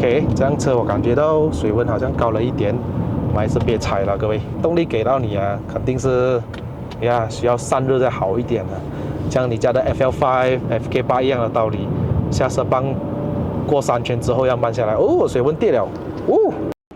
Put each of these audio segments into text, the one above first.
OK， 这辆车我感觉到水温好像高了一点，我们还是别踩了，各位。动力给到你啊，肯定是呀需要散热再好一点的，像你家的 FL5、FK8 一样的道理，下车帮过3圈之后要慢下来。哦，水温跌了，哦。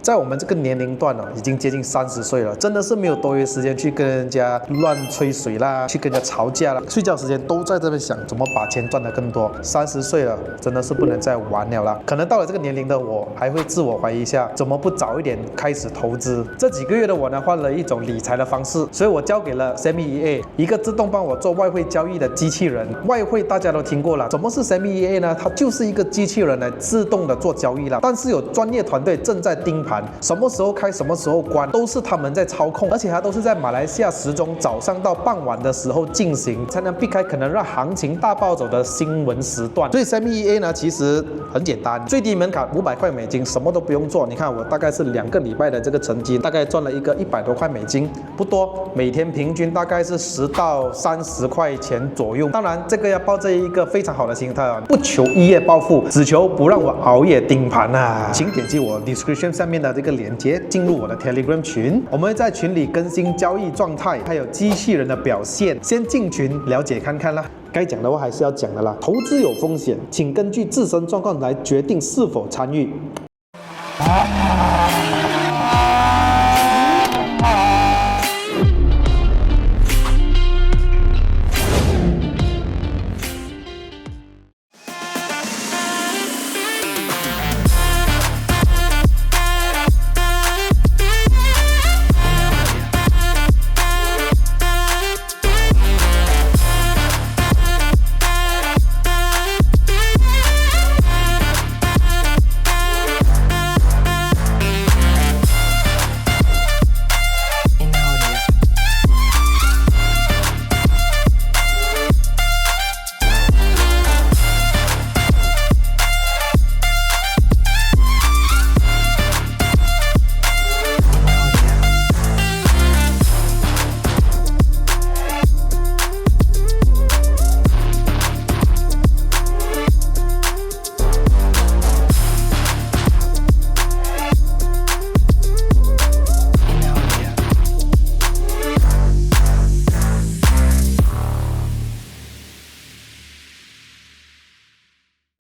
在我们这个年龄段已经接近30岁了，真的是没有多余时间去跟人家乱吹水啦，去跟人家吵架啦，睡觉时间都在这边想怎么把钱赚得更多。30岁了，真的是不能再玩了啦。可能到了这个年龄的我，还会自我怀疑一下，怎么不早一点开始投资？这几个月的我呢，换了一种理财的方式，所以我交给了 SEMI EA 一个自动帮我做外汇交易的机器人。外汇大家都听过了，什么是 SEMI EA 呢？它就是一个机器人来自动的做交易啦，但是有专业团队正在盯盘。什么时候开，什么时候关，都是他们在操控，而且它都是在马来西亚时钟早上到傍晚的时候进行，才能避开可能让行情大暴走的新闻时段。所以 SEMI EA 呢，其实很简单，最低门槛500块美金，什么都不用做。你看我大概是2个礼拜的这个成绩，大概赚了一个100多块美金，不多，每天平均大概是10到30块钱左右。当然，这个要抱着一个非常好的心态啊，不求一夜暴富，只求不让我熬夜盯盘啊！请点击我 description 下面的这个链接，进入我的 Telegram 群，我们会在群里更新交易状态，还有机器人的表现，先进群了解看看啦。该讲的话还是要讲的啦，投资有风险，请根据自身状况来决定是否参与。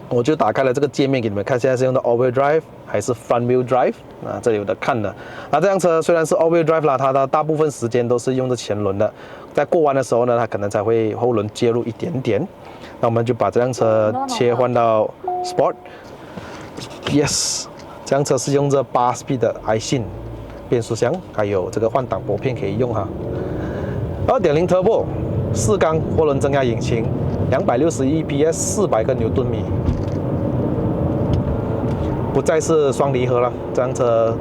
我就打开了这个界面给你们看，现在是用的 All-Wheel Drive 还是 Front Wheel Drive 啊？这里有的看的。那这辆车虽然是 All-Wheel Drive 啦，它的大部分时间都是用着前轮的，在过弯的时候呢，它可能才会后轮介入一点点。那我们就把这辆车切换到 Sport。Yes， 这辆车是用着8 Speed 的 iSyn 变速箱，还有这个换挡拨片可以用哈。2.0 Turbo 4缸涡轮增压引擎，261 PS， 400个牛顿米。不再是双离合了，这辆车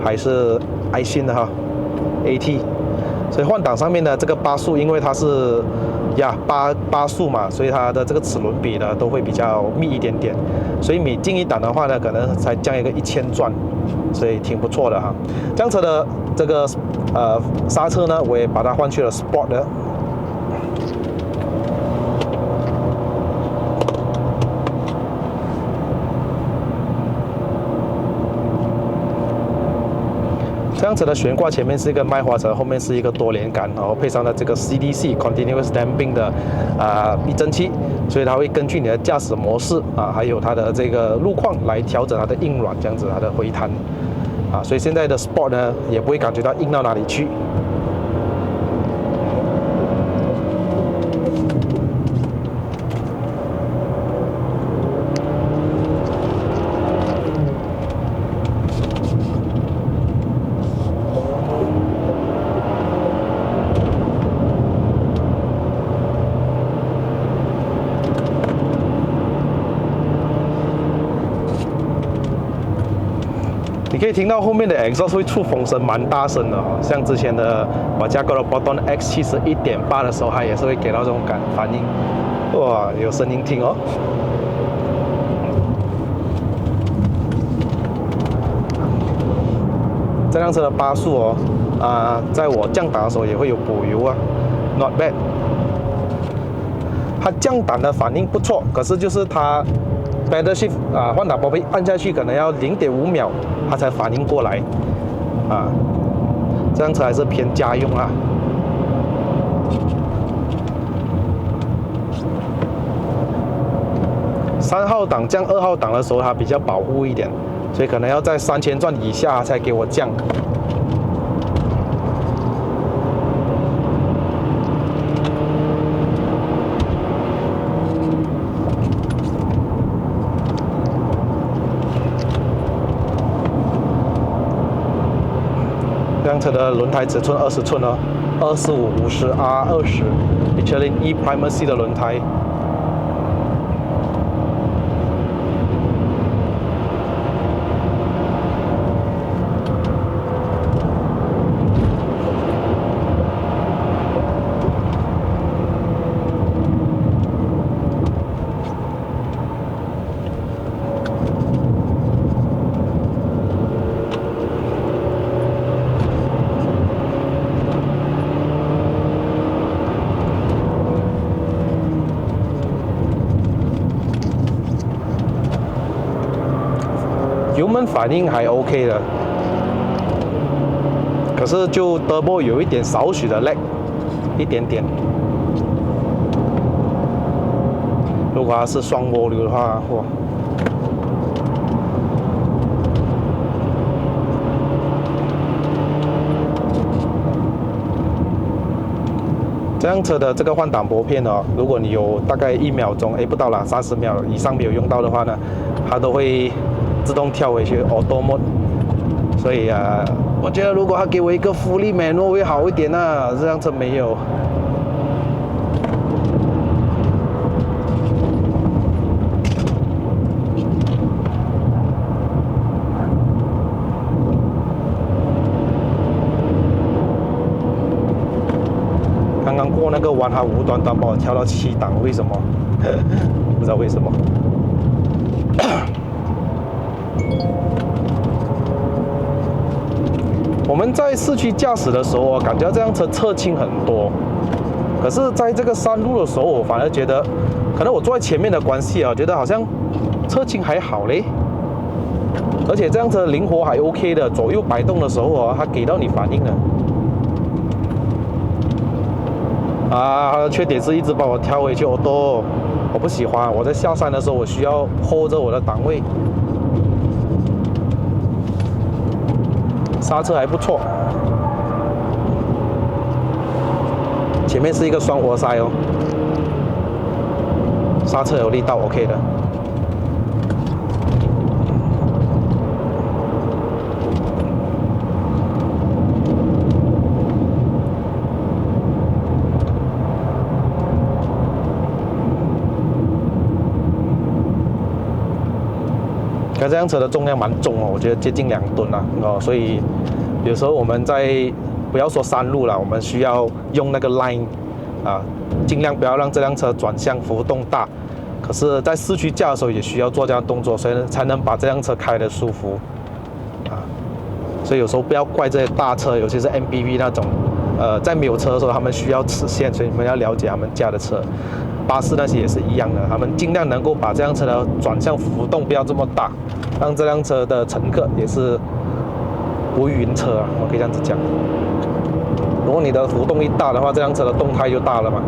还是iSyn的哈 ，AT。所以换挡上面的这个8速，因为它是8速嘛，所以它的这个齿轮比呢都会比较密一点点。所以每进一档的话呢，可能才降一个1000转，所以挺不错的哈。这辆车的这个刹车呢，我也把它换去了 Sport 的。这辆车的悬挂前面是一个麦花臣，后面是一个多连杆，然后配上了这个 CDC Continuous Damping 的避震器，所以它会根据你的驾驶模式还有它的这个路况来调整它的硬软，这样子它的回弹所以现在的 Sport 呢也不会感觉到硬到哪里去。你可以听到后面的 exhaust 会出风声，蛮大声的像之前的我加购了 Proton X71 1.8的时候，它也是会给到这种反应。哇，有声音听哦。这辆车的8速在我降档的时候也会有补油，not bad。它降档的反应不错，可是就是它 pedal shift 换挡拨片按下去可能要0.5秒，它才反应过来这辆车还是偏家用啊。3号档降2号档的时候，它比较保护一点，所以可能要在3000转以下才给我降。这辆车的轮胎尺寸20寸哦，2550R20 Michelin E Primacy 的轮胎。油门反应还 OK 的，可是就 Turbo 有一点少许的 lag， 一点点。如果它是双涡流的话，哇！这辆车的这个换挡拨片哦，如果你有大概1秒钟，不到啦，30秒以上没有用到的话呢，它都会自动跳回去 Auto Mode。所以我觉得如果他给我一个fully manual会好一点啊，这辆车没有。刚刚过那个弯，它无端端把我跳到7档，为什么？不知道为什么。我们在市区驾驶的时候，感觉这辆车侧倾很多。可是，在这个山路的时候，我反而觉得，可能我坐在前面的关系啊，觉得好像侧倾还好嘞。而且这辆车灵活还 OK 的，左右摆动的时候它给到你反应了。它的缺点是一直把我挑回去auto，我不喜欢。我在下山的时候，我需要 hold 着我的档位。刹车还不错，前面是一个双活塞哦，刹车有力道 OK 的。这辆车的重量蛮重哦，我觉得接近2吨啦所以有时候我们在不要说山路了，我们需要用那个 line 尽量不要让这辆车转向浮动大。可是，在市区驾的时候也需要做这样的动作，所以才能把这辆车开得舒服所以有时候不要怪这些大车，尤其是 MPV 那种，在没有车的时候他们需要实现，所以你们要了解他们家的车。巴士那些也是一样的，他们尽量能够把这辆车的转向浮动不要这么大，让这辆车的乘客也是不晕车我可以这样子讲。如果你的浮动一大的话，这辆车的动态就大了嘛。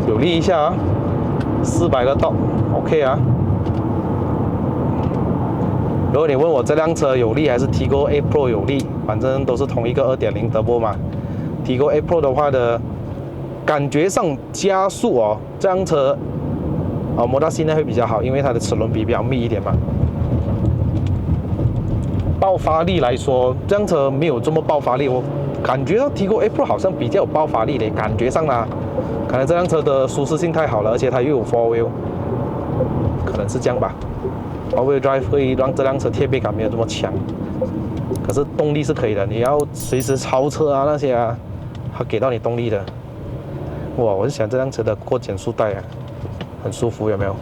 有力一下400个 OK 如果你问我这辆车有力还是 Tigo A Pro 有力，反正都是同一个2.0 Turbo 嘛。Tigo A Pro 的话的感觉上加速这辆车摩打现在会比较好，因为它的齿轮比较密一点嘛。爆发力来说，这辆车没有这么爆发力，我感觉到 Tiggo A Pro 好像比较有爆发力的感觉上啦，可能这辆车的舒适性太好了，而且它又有 4 wheel， 可能是这样吧。4 wheel drive 会让这辆车贴背感没有这么强，可是动力是可以的，你要随时超车啊那些啊，它给到你动力的。哇，我是想这辆车的过减速带啊，很舒服，有没有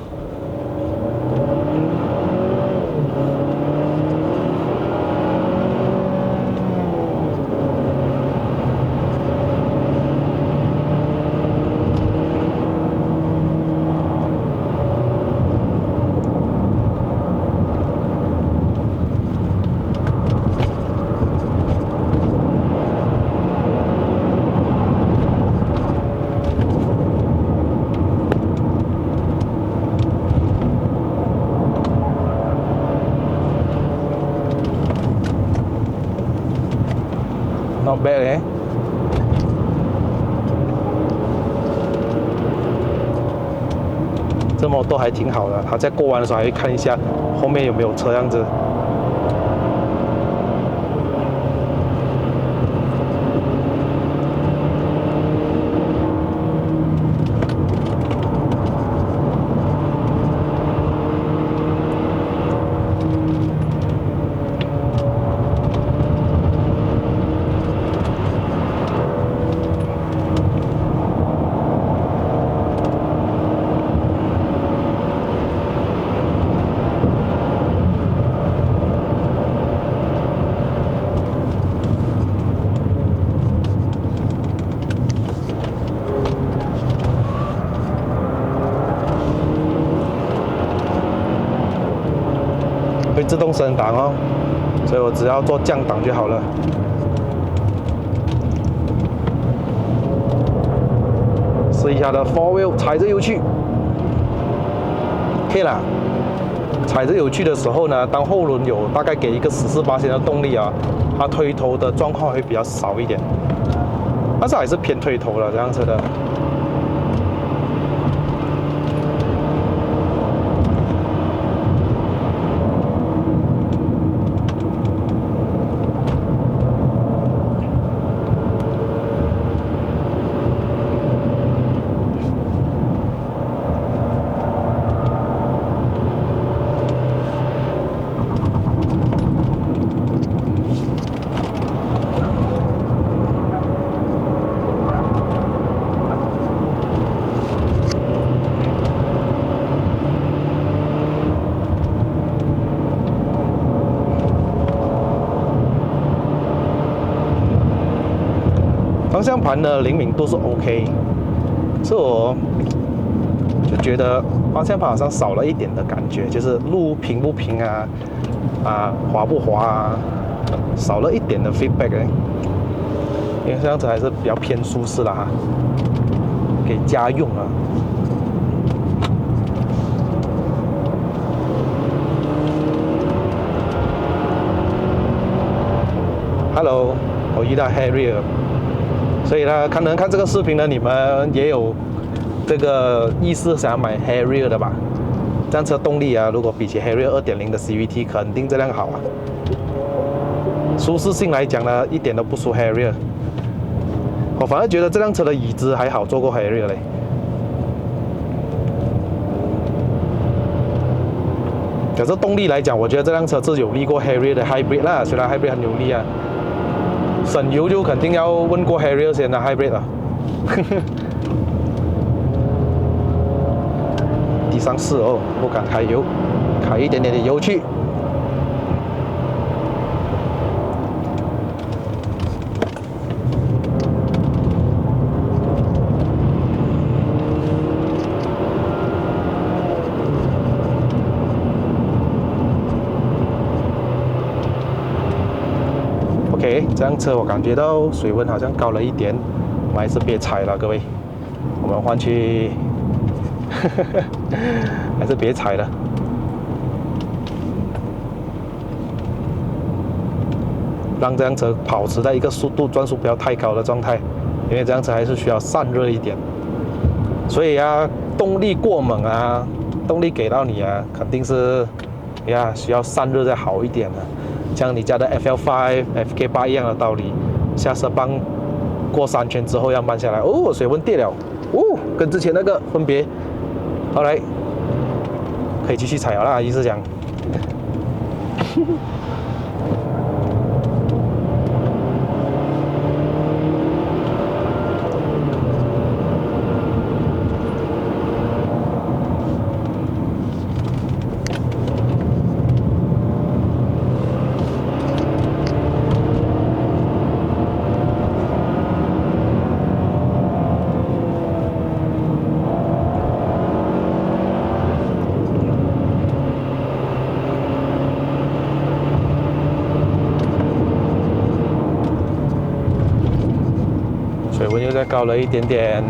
？Not bad 哎。这摩托还挺好的，它在过弯的时候还会看一下后面有没有车这样子。会自动升档哦，所以我只要做降档就好了。试一下的 4 wheel 踩着油去，可以啦。踩着油去的时候呢，当后轮有大概给一个14%的动力啊，它推头的状况会比较少一点，但是还是偏推头了这辆车的。方向盘的灵敏度是 OK， 是我就觉得方向盘好像少了一点的感觉，就是路平不平啊，滑不滑啊，少了一点的 feedback 哎。因为这样子还是比较偏舒适啦，给家用啊。Hello， 我遇到 Harrier。所以呢，可能看这个视频呢，你们也有这个意识想要买 Harrier 的吧？这辆车动力啊，如果比起 Harrier 2.0的 CVT， 肯定这辆好啊。舒适性来讲呢，一点都不输 Harrier。我反而觉得这辆车的椅子还好坐过 Harrier 嘞。可是动力来讲，我觉得这辆车是有力过 Harrier 的 Hybrid 啦，虽然 Hybrid 很有力啊。省油就肯定要问过 Harrier 先的 Hybrid 了。地上是哦，不敢开油，开一点点的油去。OK， 这辆车我感觉到水温好像高了一点，我还是别踩了，各位，我们换去，还是别踩了。让这辆车保持在一个速度转速不要太高的状态，因为这辆车还是需要散热一点。所以啊，动力过猛啊，动力给到你啊，肯定是需要散热再好一点的。像你家的 FL5、FK8 一样的道理，下车帮过3圈之后要慢下来。哦，水温跌了，哦，跟之前那个分别。好来，可以继续踩了啦，意思讲。水温又再高了一点点。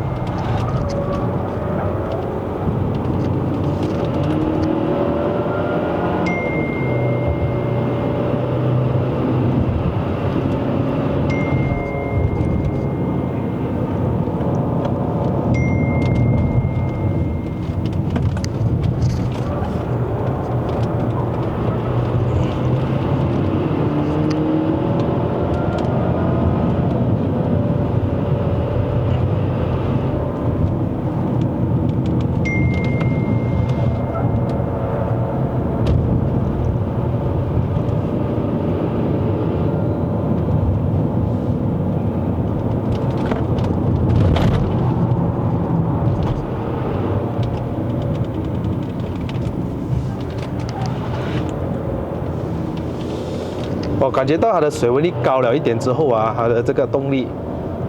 我感觉到它的水温力高了一点之后啊，它的这个动力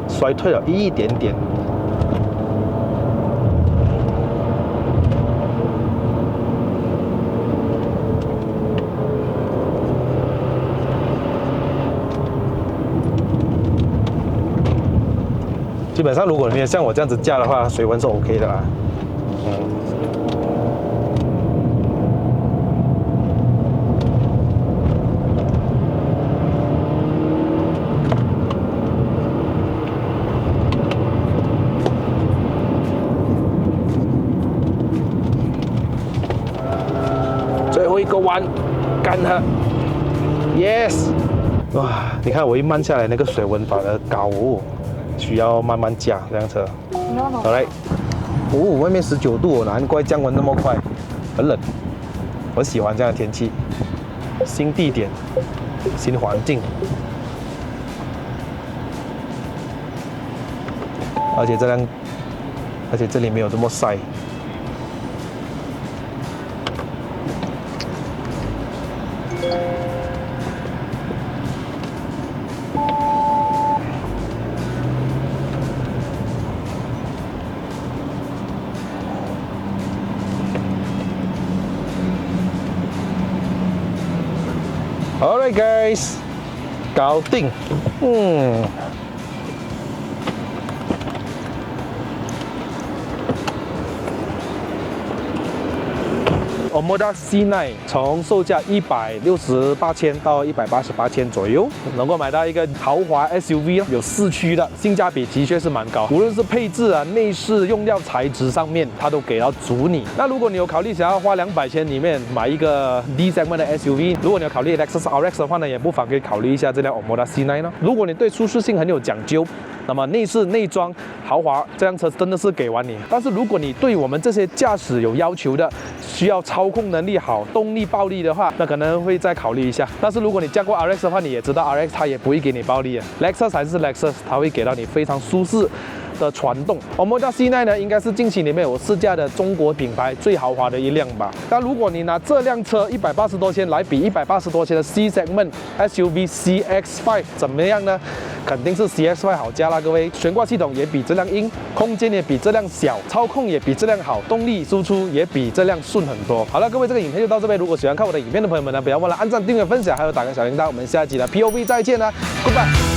衰退了一点点。基本上，如果你像我这样子驾的话，水温是 OK 的啦。最后一个弯，干它 ，yes！ 哇，你看我一慢下来，那个水温反而高哦，需要慢慢加这辆车。好来，哦，外面19度哦，难怪降温那么快，很冷。我喜欢这样的天气，新地点，新环境，而且这里没有这么晒。Alright guys， 搞定。Omoda C9 从售价168,000到188,000左右，能够买到一个豪华 SUV 有4驱的，性价比的确是蛮高。无论是配置啊、内饰、用料、材质上面，它都给到足你。那如果你有考虑想要花200千里面买一个 D segment 的 SUV， 如果你有考虑 Lexus RX 的话呢，也不妨可以考虑一下这辆 Omoda C9 呢。如果你对舒适性很有讲究，那么内饰、内装豪华，这辆车真的是给完你。但是如果你对我们这些驾驶有要求的，需要操控能力好、动力暴力的话，那可能会再考虑一下。但是如果你驾过 RX 的话，你也知道 RX 它也不会给你暴力的 ，Lexus 还是 Lexus， 它会给到你非常舒适的传动。Omoda C9 呢，应该是近期里面我试驾的中国品牌最豪华的一辆吧。但如果你拿这辆车180多千来比180多千的 C segment SUV CX-5 怎么样呢？肯定是 CX-5 好驾啦，各位。悬挂系统也比这辆硬，空间也比这辆小，操控也比这辆好，动力输出也比这辆顺很多。好了，各位，这个影片就到这边。如果喜欢看我的影片的朋友们呢，不要忘了按赞、订阅、分享，还有打开小铃铛。我们下一集的 POV 再见啦 ，Goodbye。